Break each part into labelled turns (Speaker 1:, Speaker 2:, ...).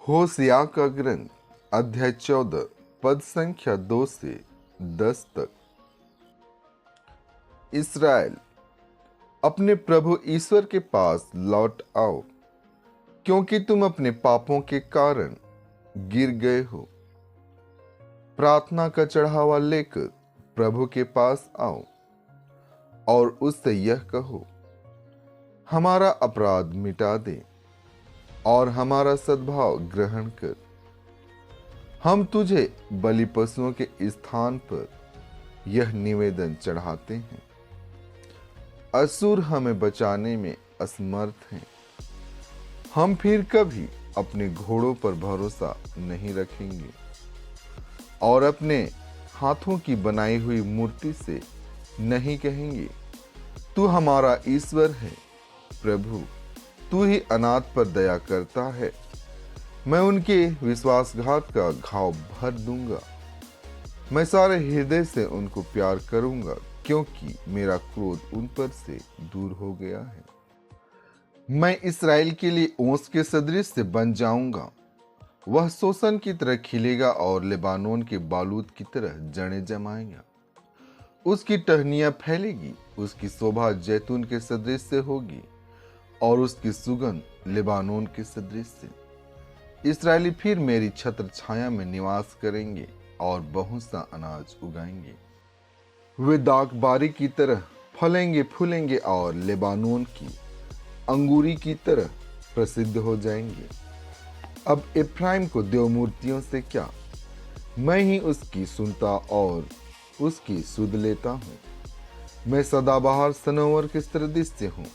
Speaker 1: होशिया का ग्रंथ अध्याय 14 पद संख्या 2 से 10 तक। इस्राएल, अपने प्रभु ईश्वर के पास लौट आओ, क्योंकि तुम अपने पापों के कारण गिर गए हो। प्रार्थना का चढ़ावा लेकर प्रभु के पास आओ और उससे यह कहो, हमारा अपराध मिटा दे और हमारा सद्भाव ग्रहण कर। हम तुझे बलि पशुओं के स्थान पर यह निवेदन चढ़ाते हैं। असुर हमें बचाने में असमर्थ हैं। हम फिर कभी अपने घोड़ों पर भरोसा नहीं रखेंगे और अपने हाथों की बनाई हुई मूर्ति से नहीं कहेंगे, तू हमारा ईश्वर है। प्रभु, तू ही अनाथ पर दया करता है। मैं उनके विश्वासघात का घाव भर दूंगा। मैं सारे हृदय से उनको प्यार करूंगा, क्योंकि मेरा क्रोध उन पर से दूर हो गया है। मैं इस्राएल के लिए ओस के सदृश से बन जाऊंगा। वह सोसन की तरह खिलेगा और लेबानोन के बालूद की तरह जड़ें जमाएगा। उसकी टहनियां फैलेगी, उसकी शोभा जैतून के सदृश से होगी और उसकी सुगंध लेबानोन के सदृश से। इस्राएली फिर मेरी छत्र छाया में निवास करेंगे और बहुत सा अनाज उगाएंगे। वे दाखबारी की तरह फलेंगे फूलेंगे और लेबानोन की अंगूरी की तरह प्रसिद्ध हो जाएंगे। अब इफ्राइम को देव मूर्तियों से क्या, मैं ही उसकी सुनता और उसकी सुध लेता हूँ। मैं सदाबहार सनोवर के सदृश से हूँ,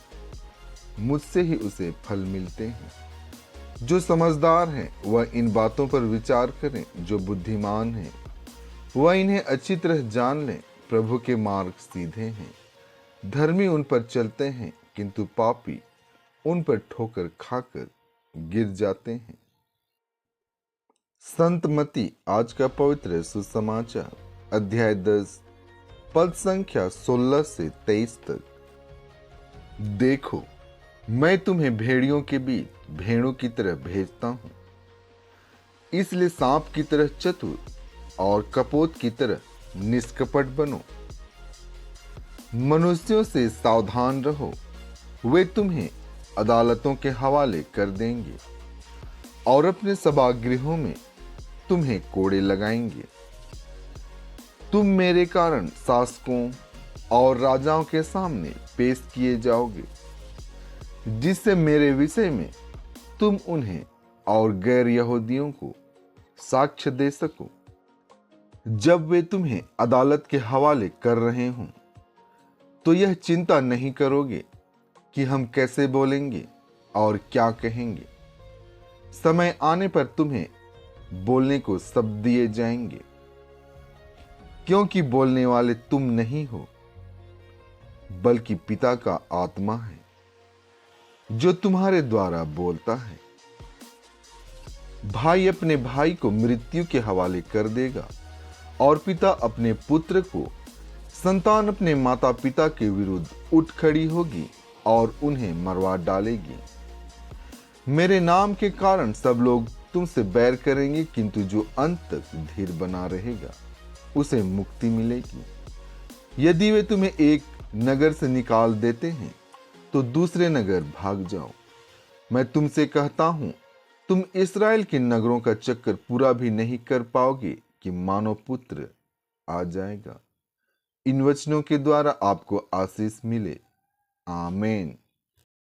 Speaker 1: मुझसे ही उसे फल मिलते हैं। जो समझदार हैं वह इन बातों पर विचार करें, जो बुद्धिमान हैं वह इन्हें अच्छी तरह जान लें। प्रभु के मार्ग सीधे हैं, धर्मी उन पर चलते हैं, किंतु पापी उन पर ठोकर खाकर गिर जाते हैं। संत मती आज का पवित्र सुसमाचार अध्याय 10 पद संख्या 16 से 23 तक। देखो, मैं तुम्हें भेड़ियों के बीच भेड़ों की तरह भेजता हूं। इसलिए सांप की तरह चतुर और कपोत की तरह निष्कपट बनो। मनुष्यों से सावधान रहो, वे तुम्हें अदालतों के हवाले कर देंगे और अपने सभागृहों में तुम्हें कोड़े लगाएंगे। तुम मेरे कारण शासकों और राजाओं के सामने पेश किए जाओगे, जिससे मेरे विषय में तुम उन्हें और गैर यहूदियों को साक्ष्य दे सको। जब वे तुम्हें अदालत के हवाले कर रहे हों, तो यह चिंता नहीं करोगे कि हम कैसे बोलेंगे और क्या कहेंगे। समय आने पर तुम्हें बोलने को शब्द दिए जाएंगे, क्योंकि बोलने वाले तुम नहीं हो, बल्कि पिता का आत्मा है जो तुम्हारे द्वारा बोलता है। भाई अपने भाई को मृत्यु के हवाले कर देगा और पिता अपने पुत्र को। संतान अपने माता पिता के विरुद्ध उठ खड़ी होगी और उन्हें मरवा डालेगी। मेरे नाम के कारण सब लोग तुमसे बैर करेंगे, किंतु जो अंत तक धीर बना रहेगा उसे मुक्ति मिलेगी। यदि वे तुम्हें एक नगर से निकाल देते हैं, तो दूसरे नगर भाग जाओ। मैं तुमसे कहता हूं, तुम इस्राएल के नगरों का चक्कर पूरा भी नहीं कर पाओगे कि मानव पुत्र आ जाएगा। इन वचनों के द्वारा आपको आशीष मिले। आमीन।